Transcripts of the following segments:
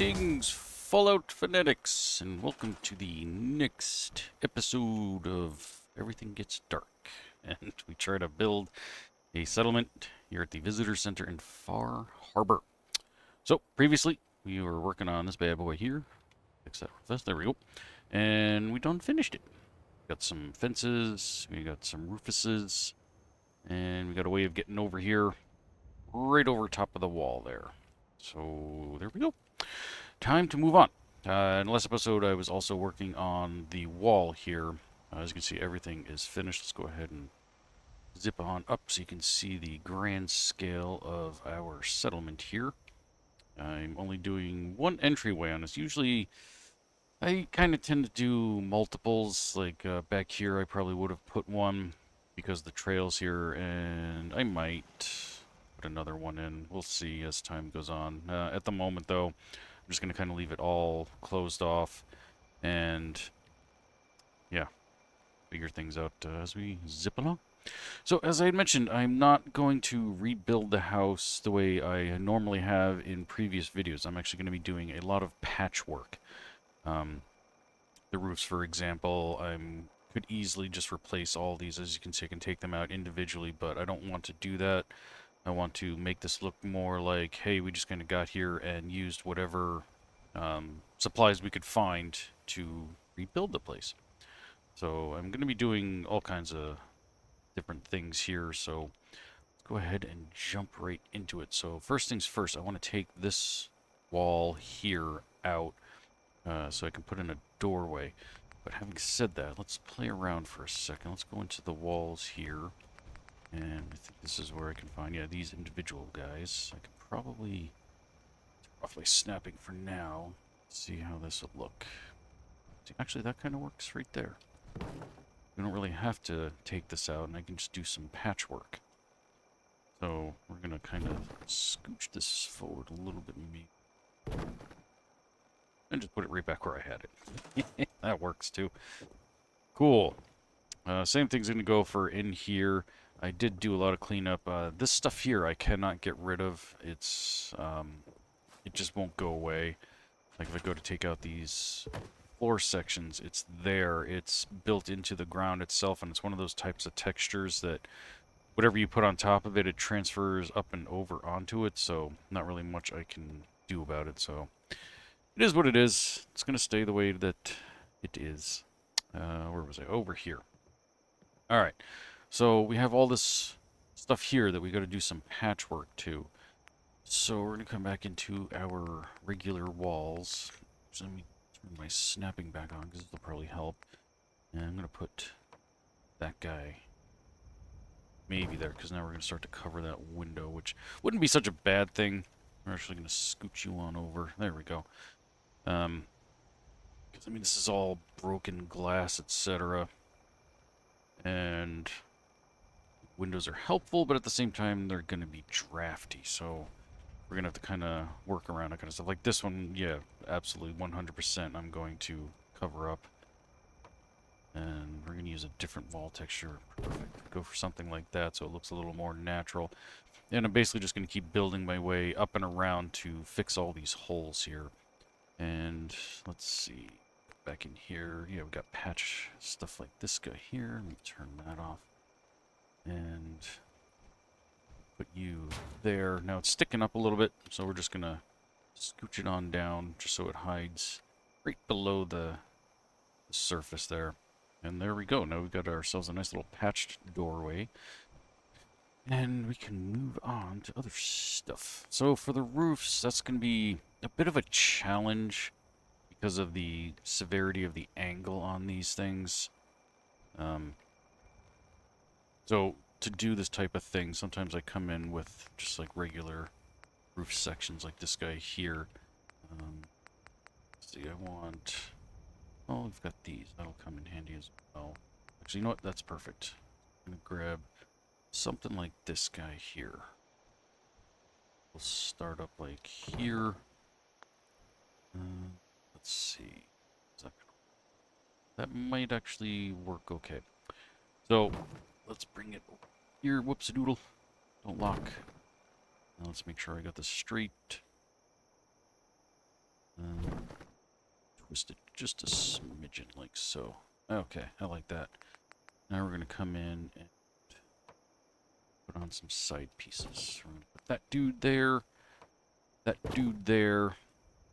Greetings, Fallout fanatics, and welcome to the next episode of Everything Gets Dark. And we try to build a settlement here at the Visitor Center in Far Harbor. So, previously, we were working on this bad boy here. Fix that real fast. There we go. And we done finished it. Got some fences, we got some roofuses, and we got a way of getting over here, right over top of the wall there. So, there we go. Time to move on. In the last episode, I was also working on the wall here. As you can see, everything is finished. Let's go ahead and zip on up so you can see the grand scale of our settlement here. I'm only doing one entryway on this. Usually, I kind of tend to do multiples. Like back here, I probably would have put one because the trail's here, and I might put another one in. We'll see as time goes on. At the moment, though, I'm just going to kind of leave it all closed off and, yeah, figure things out as we zip along. So, as I had mentioned, I'm not going to rebuild the house the way I normally have in previous videos. I'm actually going to be doing a lot of patchwork. The roofs, for example, I could easily just replace all these. As you can see, I can take them out individually, but I don't want to do that. I want to make this look more like, hey, we just kind of got here and used whatever supplies we could find to rebuild the place. So I'm going to be doing all kinds of different things here, so let's go ahead and jump right into it. So first things first, I want to take this wall here out so I can put in a doorway. But having said that, let's play around for a second. Let's go into the walls here. And I think this is where I can find, yeah, these individual guys. I can probably, roughly snapping for now, see how this will look. See, actually, that kind of works right there. We don't really have to take this out, and I can just do some patchwork. So we're going to kind of scooch this forward a little bit, maybe. And just put it right back where I had it. That works, too. Cool. Same thing's going to go for in here. I did do a lot of cleanup. This stuff here I cannot get rid of. It's it just won't go away. Like if I go to take out these floor sections, it's there. It's built into the ground itself, and it's one of those types of textures that whatever you put on top of it, it transfers up and over onto it, so not really much I can do about it. So it is what it is. It's going to stay the way that it is. Where was I? Over here. Alright. So we have all this stuff here that we got to do some patchwork to. So we're going to come back into our regular walls. So let me turn my snapping back on because it'll probably help. And I'm going to put that guy maybe there because now we're going to start to cover that window, which wouldn't be such a bad thing. We're actually going to scooch you on over. There we go. Because I mean, this is all broken glass, etc. And windows are helpful, but at the same time, they're going to be drafty, so we're going to have to kind of work around that kind of stuff. Like this one, yeah, absolutely, 100% I'm going to cover up. And we're going to use a different wall texture. Perfect. Go for something like that so it looks a little more natural. And I'm basically just going to keep building my way up and around to fix all these holes here. And let's see, back in here, yeah, we got patch stuff like this guy here. Let me turn that off. And put you there. Now it's sticking up a little bit, so we're just gonna scooch it on down just so it hides right below the surface there. And there we go. Now we've got ourselves a nice little patched doorway. And we can move on to other stuff. So for the roofs, that's going to be a bit of a challenge because of the severity of the angle on these things. So to do this type of thing, sometimes I come in with just like regular roof sections like this guy here. Let's see, I want... Oh, we've got these. That'll come in handy as well. Actually, you know what? That's perfect. I'm going to grab something like this guy here. We'll start up like here. Let's see. That might actually work okay. So, let's bring it over here. Whoops-a-doodle. Don't lock. Now let's make sure I got this straight. Twist it just a smidgen, like so. Okay, I like that. Now we're going to come in and put on some side pieces. We're going to put that dude there, that dude there.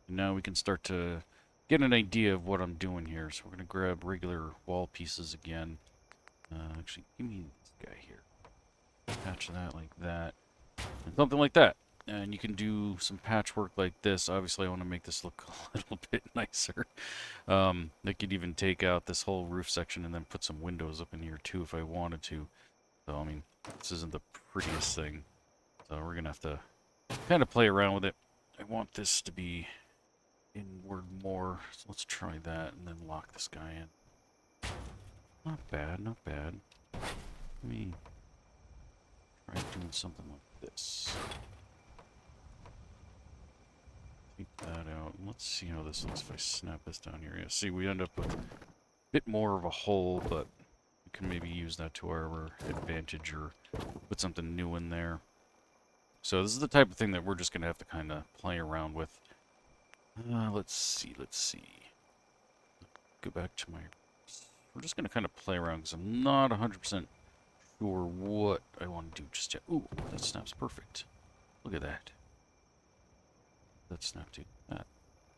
And now we can start to get an idea of what I'm doing here. So we're going to grab regular wall pieces again. Actually, give me this guy here. Patch that like that. And something like that. And you can do some patchwork like this. Obviously, I want to make this look a little bit nicer. I could even take out this whole roof section and then put some windows up in here too if I wanted to. So, I mean, this isn't the prettiest thing. So we're going to have to kind of play around with it. I want this to be inward more. So let's try that and then lock this guy in. Not bad, not bad. Let me try doing something like this. Take that out. Let's see how this looks if I snap this down here. Yeah, see, we end up with a bit more of a hole, but we can maybe use that to our advantage or put something new in there. So this is the type of thing that we're just going to have to kind of play around with. Let's see. Go back to my... We're just going to kind of play around because I'm not 100% sure what I want to do just yet. Ooh, that snaps perfect. Look at that. That snapped to that.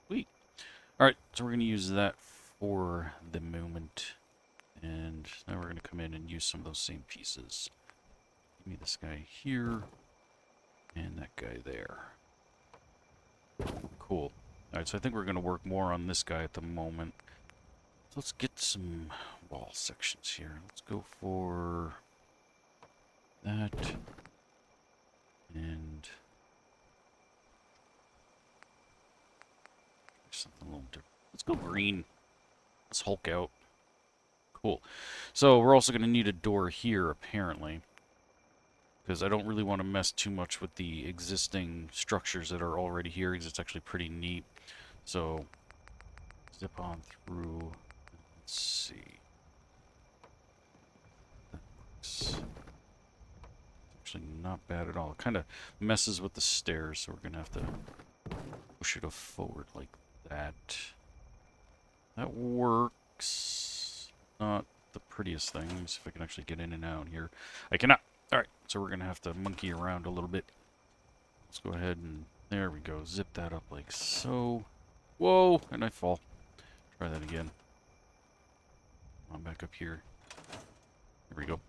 Sweet. Alright, so we're going to use that for the moment. And now we're going to come in and use some of those same pieces. Give me this guy here. And that guy there. Cool. Alright, so I think we're going to work more on this guy at the moment. So let's get some wall sections here. Let's go for that. And something a little different. Let's go green. Let's Hulk out. Cool. So we're also going to need a door here, apparently. Because I don't really want to mess too much with the existing structures that are already here, because it's actually pretty neat. So, zip on through. Let's see. That looks actually not bad at all. It kind of messes with the stairs, so we're going to have to push it forward like that. That works. Not the prettiest thing. Let me see if I can actually get in and out here. I cannot. Alright, so we're going to have to monkey around a little bit. Let's go ahead and... There we go. Zip that up like so. Whoa! And I fall. Try that again. I'm back up here. There we go.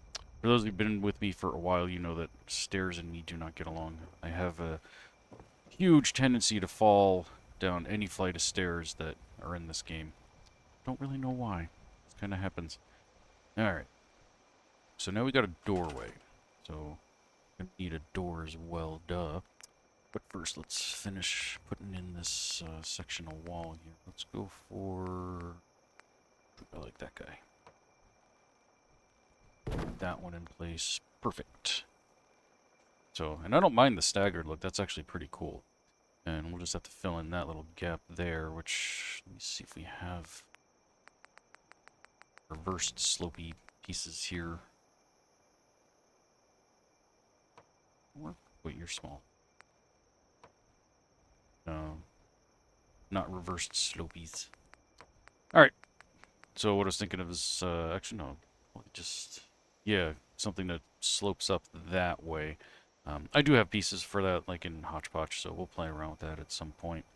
For those who've been with me for a while, you know that stairs and me do not get along. I have a huge tendency to fall down any flight of stairs that are in this game. Don't really know why. It kind of happens. Alright. So now we got a doorway. So, we need a door as well, duh. But first, let's finish putting in this section of wall here. Let's go for... I like that guy. Put that one in place. Perfect. So, and I don't mind the staggered look. That's actually pretty cool. And we'll just have to fill in that little gap there, which... Let me see if we have... reversed slopey pieces here. Wait, you're small. No. Not reversed slopies. Alright. So what I was thinking of is, actually no. Just, yeah, something that slopes up that way. I do have pieces for that, like in Hodgepodge, so we'll play around with that at some point.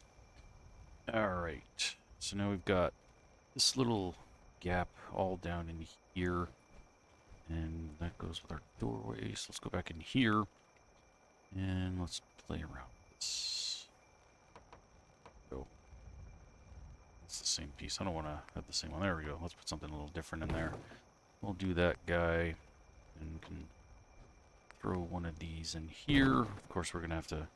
Alright. So now we've got this little gap all down in here. And that goes with our doorway. So let's go back in here. And let's play around with this. Go. It's the same piece. I don't want to have the same one. There we go. Let's put something a little different in there. We'll do that guy. And we can throw one of these in here. Of course, we're going to have to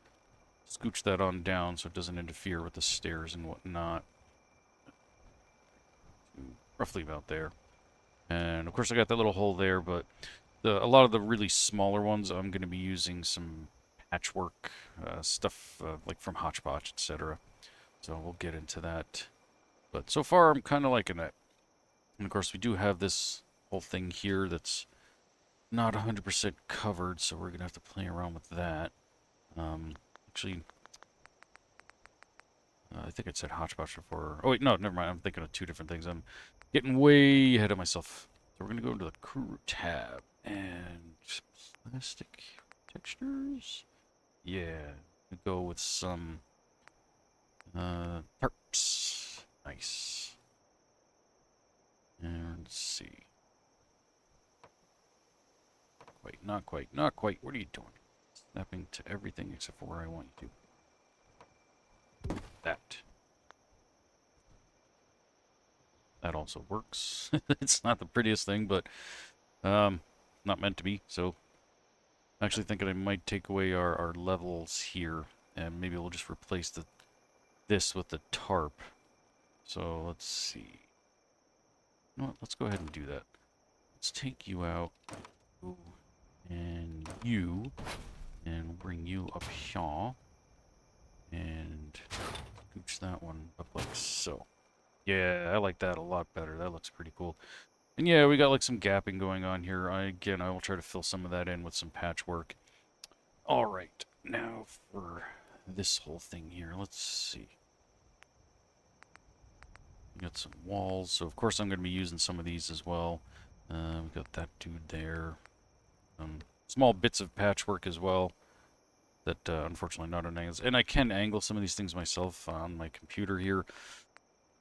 scooch that on down so it doesn't interfere with the stairs and whatnot. Roughly about there. And of course I got that little hole there, but a lot of the really smaller ones I'm going to be using some patchwork stuff like from Hodgepodge, etc. So we'll get into that. But so far I'm kind of liking it. And of course we do have this whole thing here that's not 100% covered, so we're going to have to play around with that. Actually, I think I said hodgepodge before. Oh wait, no, never mind. I'm thinking of two different things. I'm getting way ahead of myself. So we're gonna go into the crew tab and plastic textures. Yeah, we go with some tarps. Nice. And let's see. Quite, not quite, not quite. What are you doing? Snapping to everything except for where I want you to. That. That also works. It's not the prettiest thing, but not meant to be. So I'm actually thinking I might take away our levels here, and maybe we'll just replace this with the tarp. So let's see. You know what? Let's go ahead and do that. Let's take you out, and and bring you up here, and scooch that one up like so. Yeah, I like that a lot better. That looks pretty cool. And yeah, we got like some gapping going on here. I will try to fill some of that in with some patchwork. All right, now for this whole thing here, let's see. We got some walls, so of course I'm going to be using some of these as well. We got that dude there. Small bits of patchwork as well. That unfortunately not on angles. And I can angle some of these things myself on my computer here.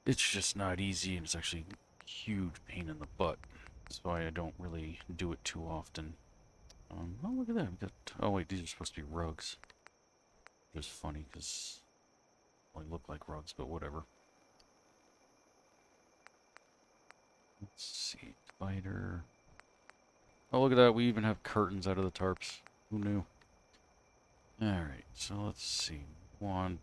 It's just not easy, and it's actually a huge pain in the butt. So I don't really do it too often. Oh, look at that. We got, oh, wait, these are supposed to be rugs. Which is funny, because they look like rugs, but whatever. Let's see. Spider. Oh, look at that. We even have curtains out of the tarps. Who knew? Alright, so let's see. Want...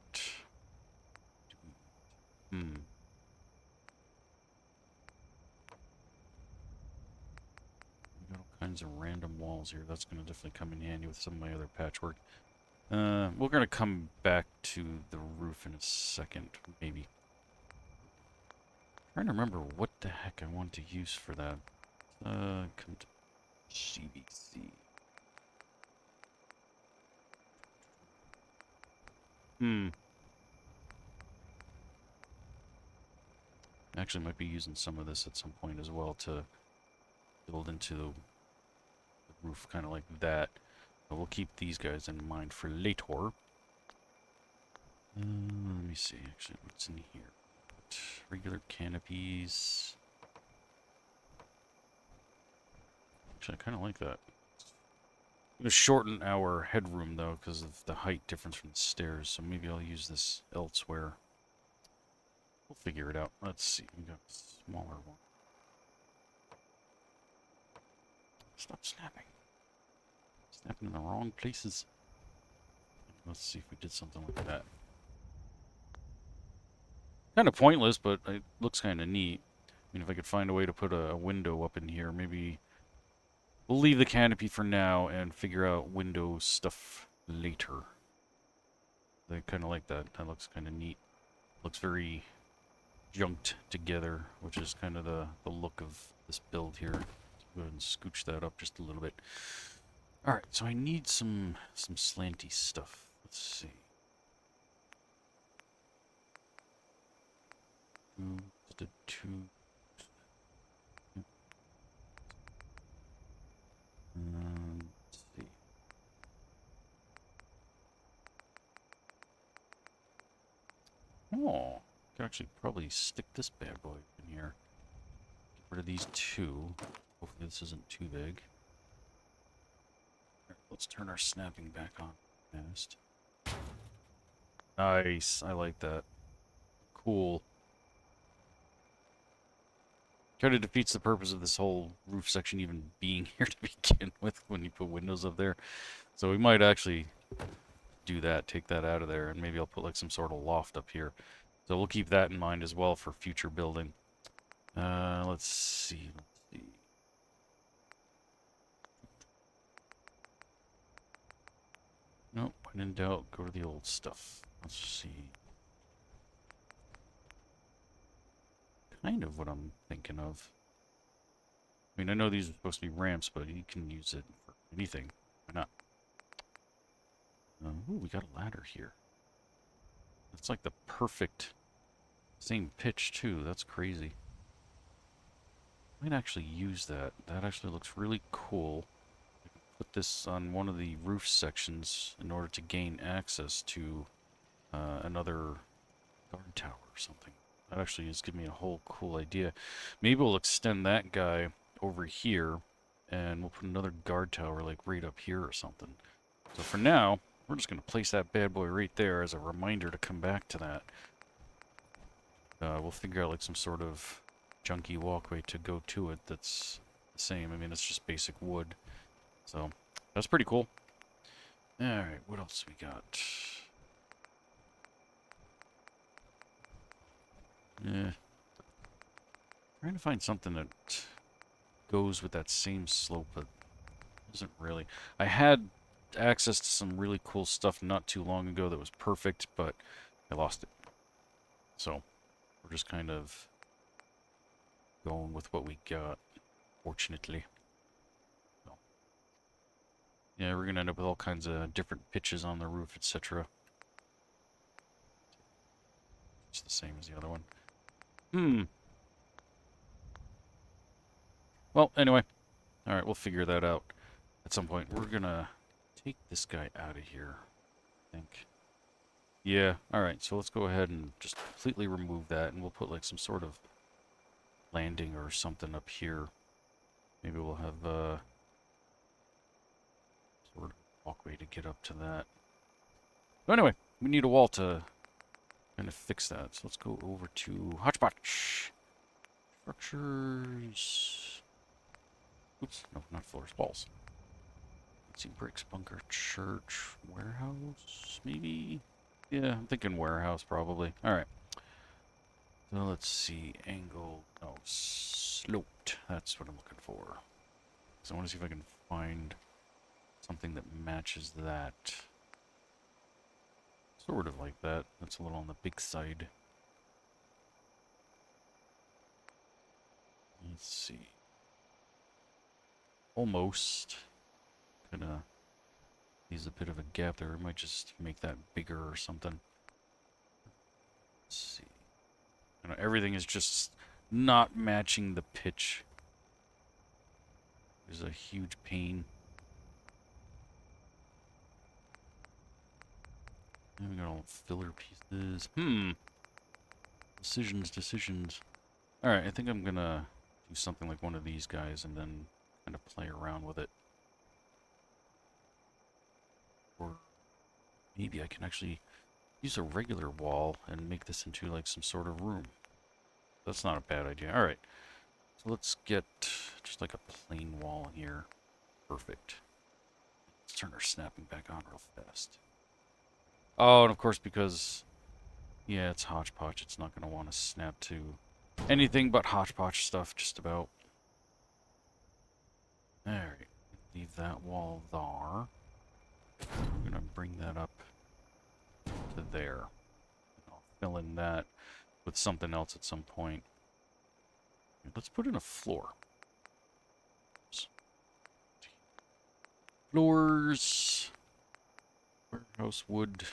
Got all kinds of random walls here. That's going to definitely come in handy with some of my other patchwork. We're going to come back to the roof in a second, maybe. Trying to remember what the heck I want to use for that. Come to CBC. Actually, might be using some of this at some point as well to build into the roof, kind of like that. But we'll keep these guys in mind for later. Let me see, actually, what's in here? Regular canopies. Actually, I kind of like that. I'm going to shorten our headroom, though, because of the height difference from the stairs, so maybe I'll use this elsewhere. We'll figure it out. Let's see, we got a smaller one. Stop snapping. Snapping in the wrong places. Let's see if we did something like that. Kind of pointless, but it looks kind of neat. I mean, if I could find a way to put a window up in here, maybe we'll leave the canopy for now and figure out window stuff later. I kind of like that. That looks kind of neat. Looks very junked together, which is kind of the look of this build here. Let's go ahead and scooch that up just a little bit. Alright, so I need some slanty stuff. Let's see. Two. Let's see. Oh, I could actually probably stick this bad boy in here. Get rid of these two. Hopefully this isn't too big. Right, let's turn our snapping back on fast. Nice, I like that. Cool. Kind of defeats the purpose of this whole roof section even being here to begin with when you put windows up there. So we might actually do that, take that out of there, and maybe I'll put like some sort of loft up here. So we'll keep that in mind as well for future building. Let's see. Nope, when in doubt, go to the old stuff. Let's see. Kind of what I'm thinking of. I mean, I know these are supposed to be ramps, but you can use it for anything. Why not? Ooh, we got a ladder here. It's like the perfect same pitch too. That's crazy. I might actually use that. That actually looks really cool. I can put this on one of the roof sections in order to gain access to another guard tower or something. That actually is giving me a whole cool idea. Maybe we'll extend that guy over here, and we'll put another guard tower like right up here or something. So for now, we're just going to place that bad boy right there as a reminder to come back to that. We'll figure out like some sort of junky walkway to go to it that's the same. I mean, it's just basic wood. So that's pretty cool. Alright, what else we got? Trying to find something that goes with that same slope, but isn't really. I had access to some really cool stuff not too long ago that was perfect, but I lost it. So we're just kind of going with what we got, fortunately. So, yeah, we're going to end up with all kinds of different pitches on the roof, etc. It's the same as the other one. Well, anyway. Alright, we'll figure that out at some point. We're going to take this guy out of here, I think. Yeah, alright, so let's go ahead and just completely remove that, and we'll put like some sort of landing or something up here. Maybe we'll have sort of walkway to get up to that. But anyway, we need a wall to kind of fix that. So let's go over to Hodgepodge. Structures. Oops, no, not floors, walls. Let's see, bricks, bunker, church, warehouse, maybe? Yeah, I'm thinking warehouse probably. Alright. So let's see, angle, no, sloped. That's what I'm looking for. So I want to see if I can find something that matches that. Sort of like that. That's a little on the big side. Let's see. Almost. Gonna use a bit of a gap there. I might just make that bigger or something. Let's see. You know, everything is just not matching the pitch. There's a huge pain. And we got all filler pieces. Decisions. Alright, I think I'm gonna do something like one of these guys and then kind of play around with it. Or maybe I can actually use a regular wall and make this into like some sort of room. That's not a bad idea. Alright, so let's get just like a plain wall in here. Perfect. Let's turn our snapping back on real fast. Oh, and of course because, yeah, it's hodgepodge, it's not going to want to snap to anything but hodgepodge stuff, just about. Alright, leave that wall there. I'm going to bring that up to there. I'll fill in that with something else at some point. Let's put in a floor. Floors. Warehouse wood.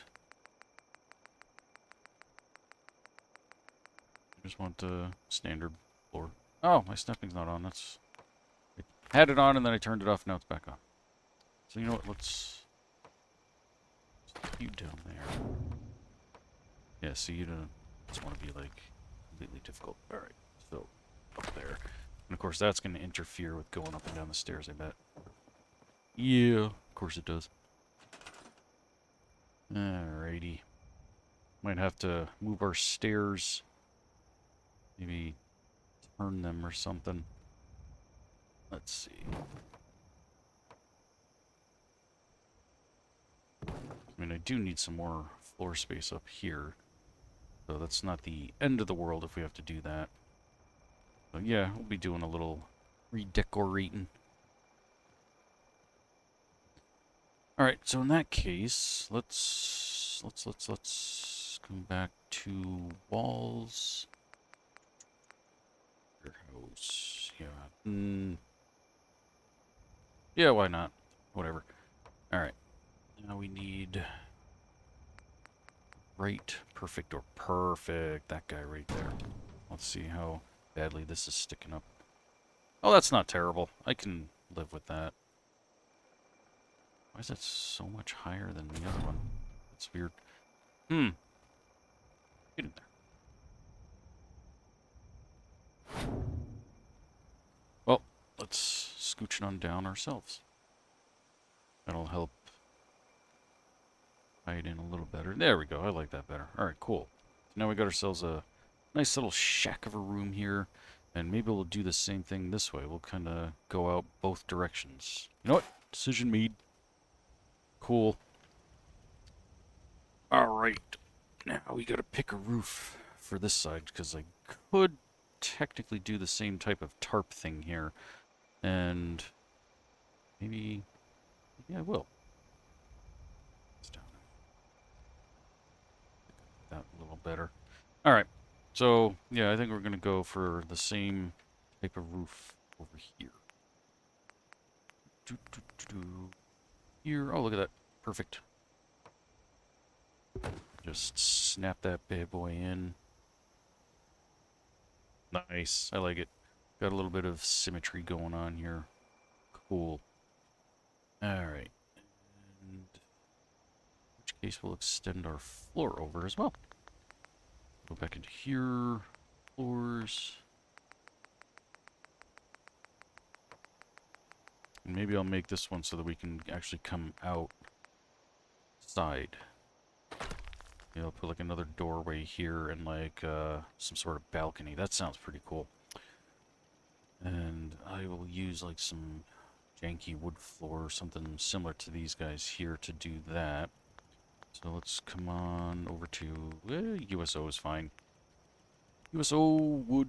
I just want a standard floor. Oh, my snapping's not on. That's. I had it on and then I turned it off. Now it's back on. So you know what? Let's you down there. Yeah. So you don't just want to be like completely difficult. All right. So up there, and of course that's going to interfere with going up and down the stairs. I bet. Yeah. Of course it does. Alrighty. Might have to move our stairs. Maybe turn them or something. Let's see. I mean, I do need some more floor space up here. So that's not the end of the world if we have to do that. So yeah, we'll be doing a little redecorating. Alright, so in that case, let's come back to walls. House, yeah. Yeah, why not? Whatever. Alright. Now we need right. Perfect or perfect. That guy right there. Let's see how badly this is sticking up. Oh, that's not terrible. I can live with that. Why is that so much higher than the other one? That's weird. Get in there. Well, let's scooch it on down ourselves. That'll help hide in a little better. There we go. I like that better. All right, cool. So now we got ourselves a nice little shack of a room here. And maybe we'll do the same thing this way. We'll kind of go out both directions. You know what? Decision made. Cool. Alright. Now we gotta pick a roof for this side, because I could technically do the same type of tarp thing here. And maybe... yeah, I will. It's down that a little better. Alright. So, yeah, I think we're gonna go for the same type of roof over here. Here. Oh, look at that. Perfect. Just snap that bad boy in. Nice. I like it. Got a little bit of symmetry going on here. Cool. Alright. And in which case we'll extend our floor over as well. Go back into here. Floors. And maybe I'll make this one so that we can actually come outside. You know, put like another doorway here and like some sort of balcony. That sounds pretty cool. And I will use like some janky wood floor or something similar to these guys here to do that. So let's come on over to USO is fine. USO wood.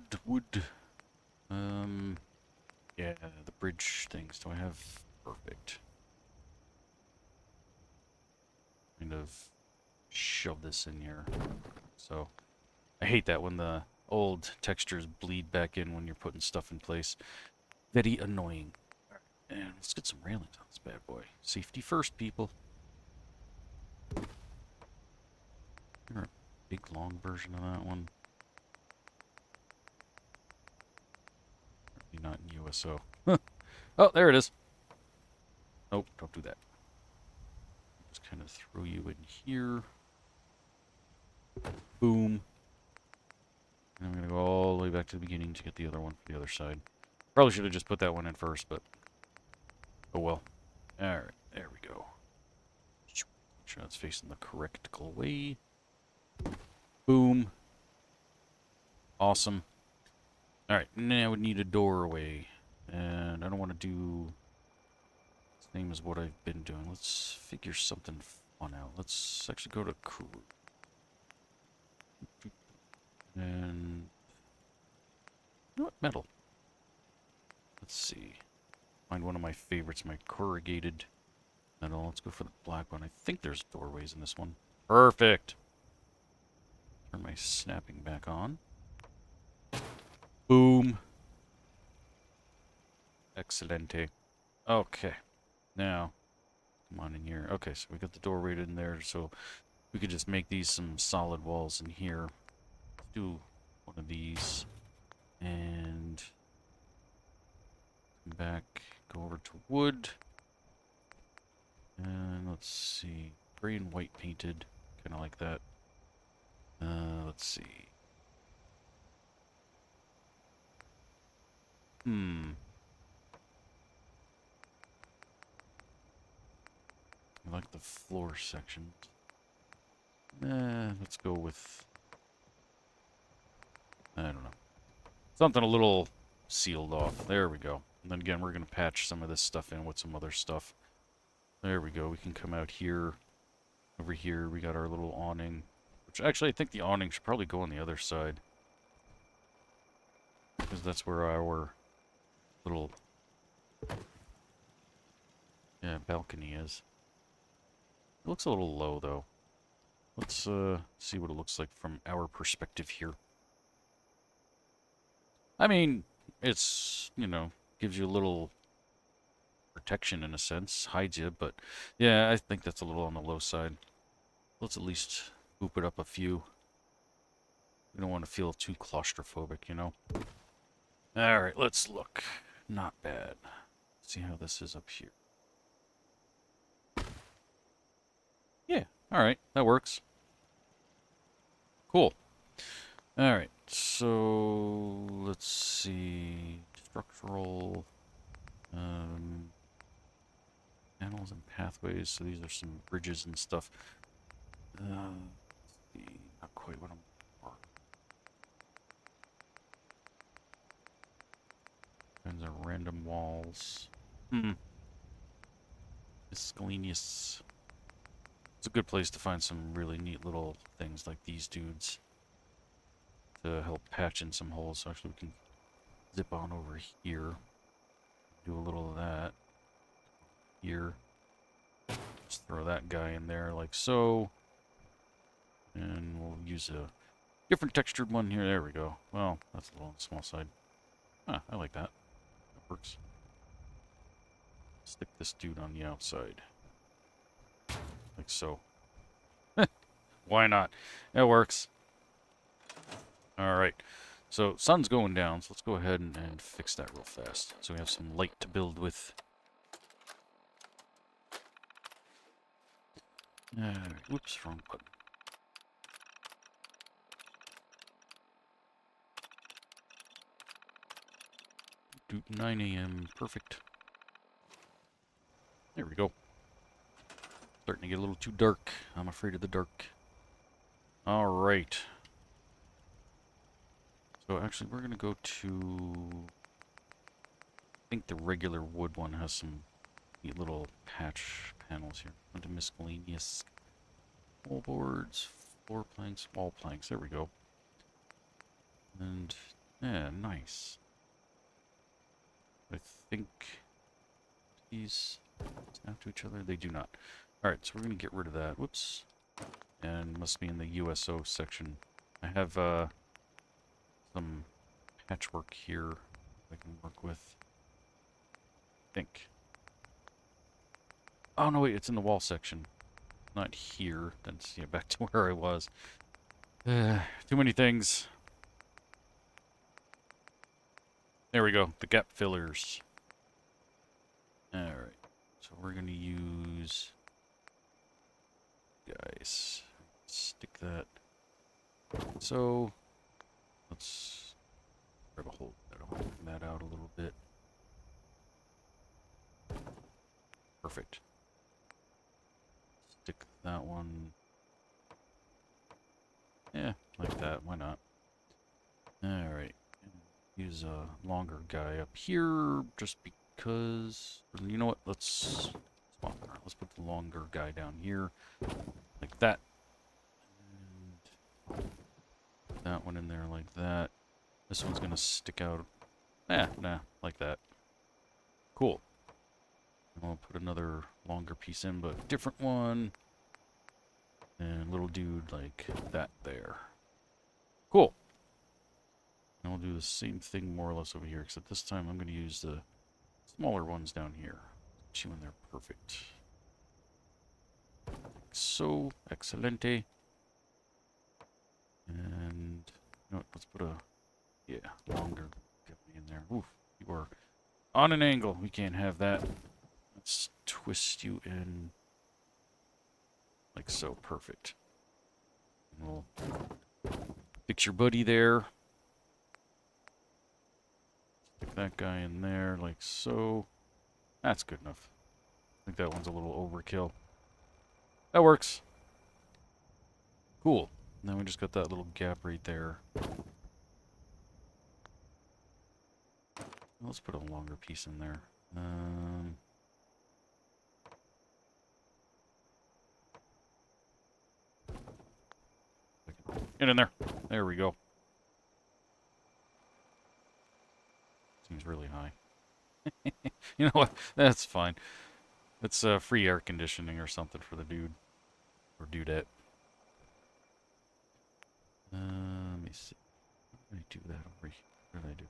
Yeah, the bridge things. Do I have perfect? Kind of shove this in here. So I hate that when the old textures bleed back in when you're putting stuff in place. Very annoying. All right, and let's get some railings on this bad boy. Safety first, people. Here, a big long version of that one. Probably not in USO. Oh, there it is. Nope, don't do that. Just kind of throw you in here. Boom. And I'm going to go all the way back to the beginning to get the other one for the other side. Probably should have just put that one in first, but oh well. Alright, there we go. Make sure that's facing the correctical way. Boom. Awesome. Alright, now we need a doorway. And I don't want to do the same as what I've been doing. Let's figure something fun out. Let's actually go to crew. And you know what? Metal. Let's see. Find one of my favorites, my corrugated metal. Let's go for the black one. I think there's doorways in this one. Perfect. Turn my snapping back on. Boom. Excelente. Okay. Now, come on in here. Okay, so we got the doorway in there, so we could just make these some solid walls in here. Let's do one of these. And come back, go over to wood. And let's see. Gray and white painted. Kind of like that. Let's see. I like the floor section. Let's go with... I don't know. Something a little sealed off. There we go. And then again, we're going to patch some of this stuff in with some other stuff. There we go. We can come out here. Over here, we got our little awning. Which actually, I think the awning should probably go on the other side. Because that's where our little... yeah, balcony is. It looks a little low, though. Let's see what it looks like from our perspective here. I mean, it's, you know, gives you a little protection in a sense, hides you, but yeah, I think that's a little on the low side. Let's at least scoop it up a few. We don't want to feel too claustrophobic, you know? Alright, let's look. Not bad. See how this is up here. Yeah, alright, that works. Cool. Alright, so let's see. Structural panels and pathways. So these are some bridges and stuff. Not quite what I'm for. Kinds of random walls. Miscellaneous. It's a good place to find some really neat little things like these dudes to help patch in some holes. So actually we can zip on over here. Do a little of that. Here. Just throw that guy in there like so. And we'll use a different textured one here. There we go. Well, that's a little on the small side. Ah, I like that. That works. Stick this dude on the outside. Like so. Why not? It works. Alright. So, sun's going down, so let's go ahead and fix that real fast. So we have some light to build with. Whoops, wrong button. Do 9 a.m. Perfect. There we go. Starting to get a little too dark. I'm afraid of the dark. Alright. So actually we're going to go to... I think the regular wood one has some neat little patch panels here. Into miscellaneous wall boards, floor planks, wall planks. There we go. And, yeah, nice. I think these snap to each other. They do not. Alright, so we're going to get rid of that. Whoops. And must be in the USO section. I have some patchwork here I can work with. I think. Oh, no, wait, it's in the wall section. Not here. Then, yeah, back to where I was. Too many things. There we go. The gap fillers. Alright. So we're going to use... Guys. Stick that. So, let's grab a hold of that. I'll open that out a little bit. Perfect. Stick that one. Yeah, like that. Why not? Alright. Use a longer guy up here just because... You know what? Let's swap around. Let's put the longer guy down here. Like that. And that one in there like that. This one's gonna stick out. Nah, like that. Cool. And I'll put another longer piece in, but different one. And little dude like that there. Cool. And I'll do the same thing more or less over here, except this time I'm going to use the smaller ones down here. Put you in there perfect. Like so, excelente. And, you know what, let's put a, longer guy in there. Oof, you are on an angle. We can't have that. Let's twist you in like so, perfect. And we'll fix your buddy there. Stick that guy in there like so. That's good enough. I think that one's a little overkill. That works. Cool. And then we just got that little gap right there. Let's put a longer piece in there. Get in there. There we go. Seems really high. You know what? That's fine. It's free air conditioning or something for the dude. Or dudette. Let me see. How do I do that over here? What did I do?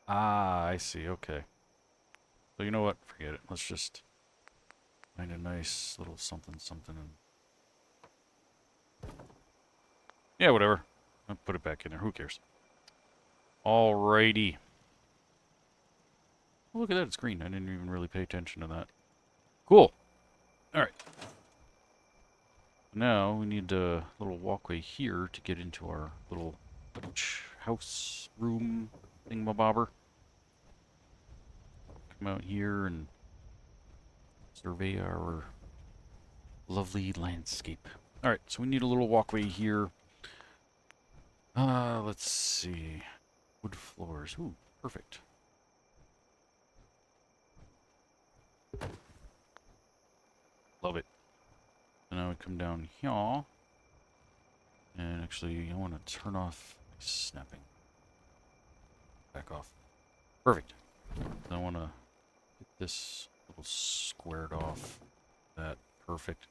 Ah, I see. Okay. So you know what? Forget it. Let's just find a nice little something something and Yeah, whatever. I'll put it back in there. Who cares? Alrighty. Oh, look at that. It's green. I didn't even really pay attention to that. Cool. Alright. Now we need a little walkway here to get into our little house room thingamabobber. Come out here and survey our lovely landscape. Alright, so we need a little walkway here. Let's see. Wood floors. Ooh, perfect. Love it. So now we come down here. And actually, I want to turn off my snapping. Back off. Perfect. I want to get this little squared off. That. Perfect.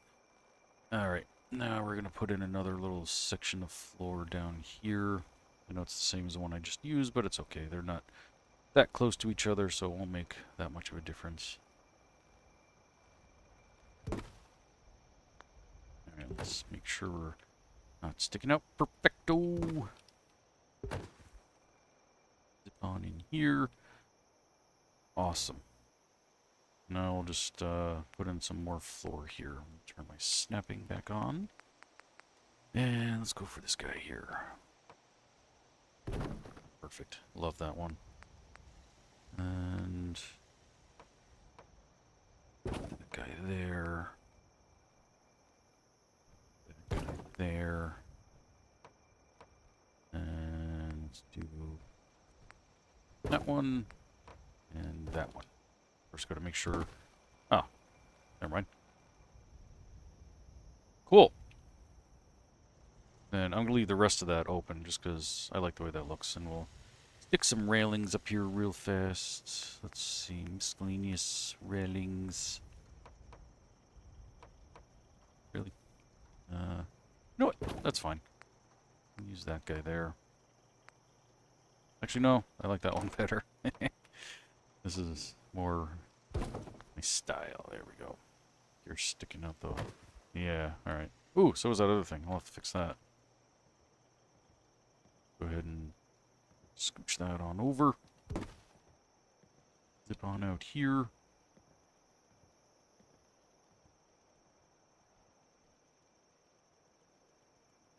Alright. Now we're going to put in another little section of floor down here. I know it's the same as the one I just used, but it's okay. They're not that close to each other, so it won't make that much of a difference. Alright, let's make sure we're not sticking out. Perfecto! Zip on in here. Awesome. Now we'll just put in some more floor here. Turn my snapping back on. And let's go for this guy here. Perfect. Love that one. And that guy there. That guy there. And let's do that one and that one. First, got to make sure. Oh, never mind. Cool. And I'm going to leave the rest of that open just because I like the way that looks. And we'll stick some railings up here real fast. Let's see. Miscellaneous railings. Really? You know what? That's fine. Use that guy there. Actually, no. I like that one better. This is more my style. There we go. You're sticking out though. Yeah, alright. Ooh, so is that other thing. I'll have to fix that. Go ahead and scooch that on over. Zip on out here.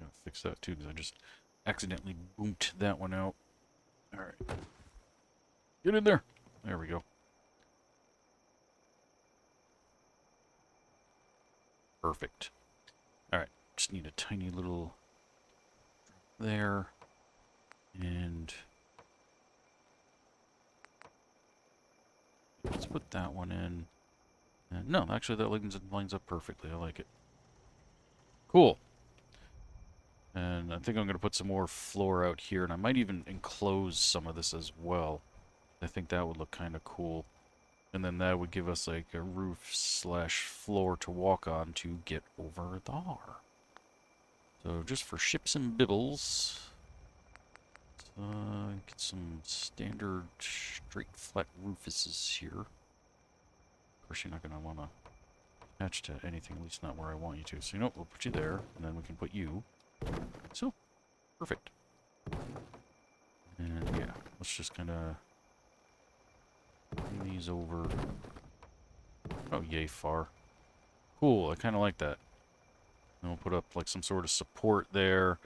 Gotta fix that too, because I just accidentally boomed that one out. Alright. Get in there. There we go. Perfect. Alright, just need a tiny little there. And let's put that one in. And no, actually that lines up perfectly. I like it. Cool. And I think I'm going to put some more floor out here, and I might even enclose some of this as well. I think that would look kind of cool. And then that would give us like a roof slash floor to walk on to get over there. So just for ships and bibbles, get some standard straight flat roofuses here. Of course, you're not going to want to attach to anything, at least not where I want you to. So you know what, we'll put you there, and then we can put you. So, perfect. And yeah, let's just kind of bring these over. Oh, yay far. Cool, I kind of like that. And we'll put up like some sort of support there.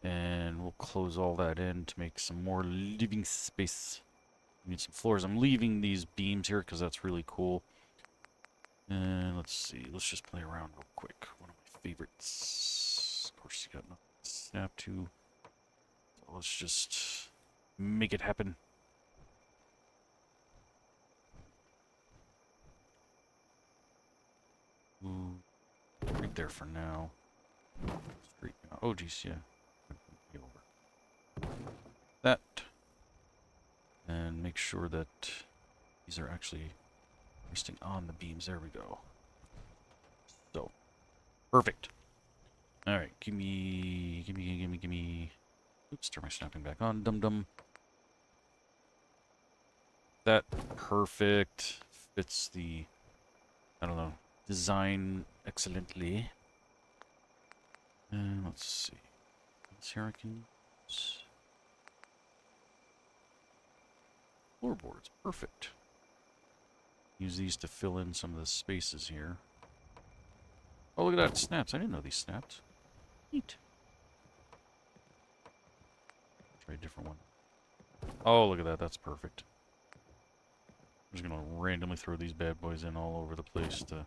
And we'll close all that in to make some more living space. We need some floors. I'm leaving these beams here because that's really cool. And let's see, let's just play around real quick. One of my favorites. Of course, you got nothing to snap to. So let's just make it happen. Ooh, right there for now. Straight. Oh, geez, yeah. Over. That. And make sure that these are actually resting on the beams. There we go. So, perfect. All right, gimme. Oops, turn my snapping back on. Dum. That perfect fits the, I don't know, design excellently. And let's see. hurricanes. Floorboards, perfect. Use these to fill in some of the spaces here. Oh, look at that, snaps. I didn't know these snapped. Neat. Try a different one. Oh, look at that, that's perfect. I'm just gonna randomly throw these bad boys in all over the place to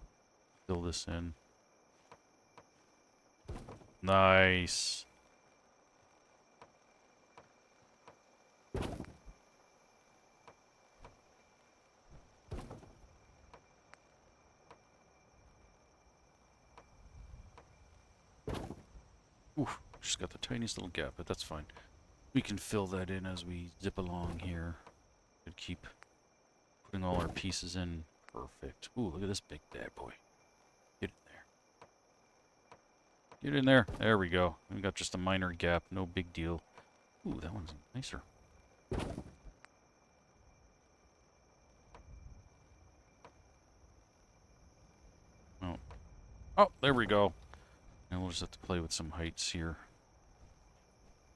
fill this in. Nice. Oof, just got the tiniest little gap, but that's fine. We can fill that in as we zip along here. Could keep putting all our pieces in. Perfect. Ooh, look at this big bad boy. Get in there. Get in there. There we go. We got just a minor gap. No big deal. Ooh, that one's nicer. Oh. Oh, there we go. And we'll just have to play with some heights here.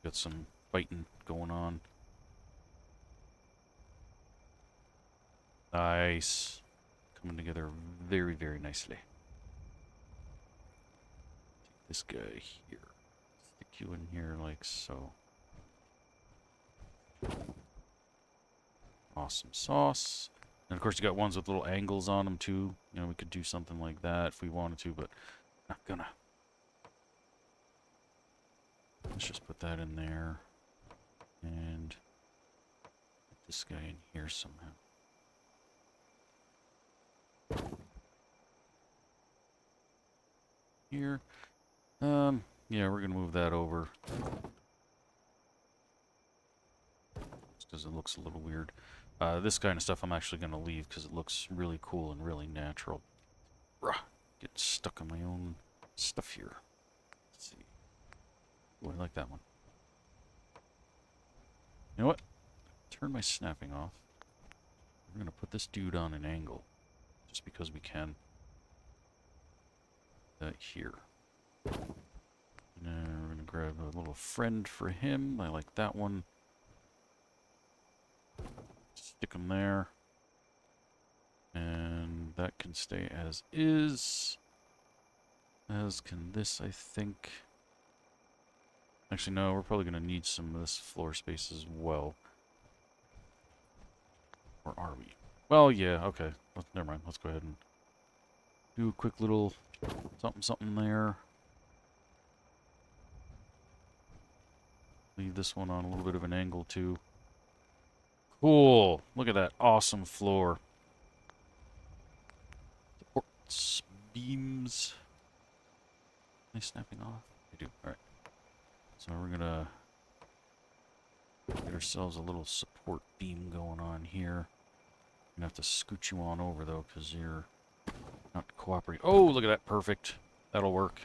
Got some fighting going on. Nice. Coming together very, very nicely. Take this guy here. Stick you in here like so. Awesome sauce. And of course you got ones with little angles on them too. You know, we could do something like that if we wanted to, but not gonna. Let's just put that in there. And put this guy in here somehow. Here. Yeah, we're gonna move that over. Just because it looks a little weird. This kind of stuff I'm actually gonna leave because it looks really cool and really natural. Get stuck on my own stuff here. Let's see. Oh, I like that one. You know what? Turn my snapping off. We're gonna put this dude on an angle. Just because we can. That here. Now we're gonna grab a little friend for him. I like that one. Stick him there. And that can stay as is. As can this, I think. Actually, no, we're probably going to need some of this floor space as well. Or are we? Well, yeah, okay. Never mind. Let's go ahead and do a quick little something there. Leave this one on a little bit of an angle, too. Cool. Look at that awesome floor. Supports, beams. Am I snapping off? I do. Alright. So we're gonna get ourselves a little support beam going on here. Gonna have to scoot you on over though, because you're not cooperating. Oh, look at that! Perfect. That'll work.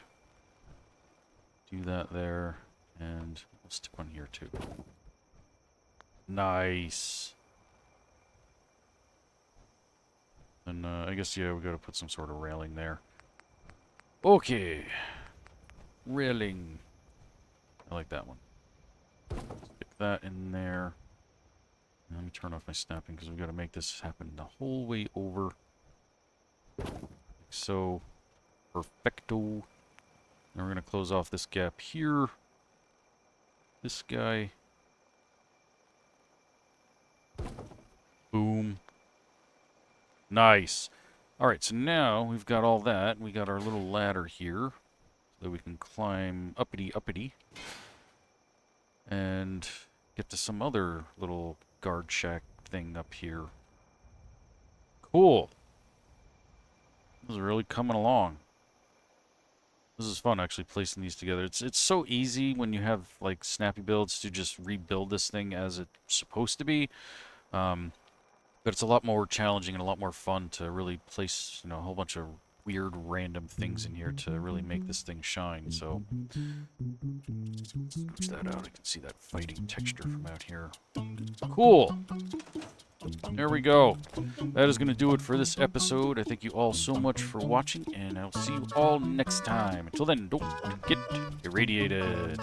Do that there, and we'll stick one here too. Nice. And I guess yeah, we gotta put some sort of railing there. Okay, railing. I like that one. Stick that in there. Let me turn off my snapping because we've got to make this happen the whole way over. Like so. Perfecto. Now we're going to close off this gap here. This guy. Boom. Nice. Alright, so now we've got all that. We got our little ladder here. So that we can climb uppity. And get to some other little guard shack thing up here. Cool. This is really coming along. This is fun actually placing these together. It's so easy when you have like snappy builds to just rebuild this thing as it's supposed to be. But it's a lot more challenging and a lot more fun to really place, you know, a whole bunch of weird random things in here to really make this thing shine. So switch that out. I can see that fighting texture from out here. Cool. There we go. That is going to do it for this episode. I thank you all so much for watching, and I'll see you all next time. Until then, don't get irradiated.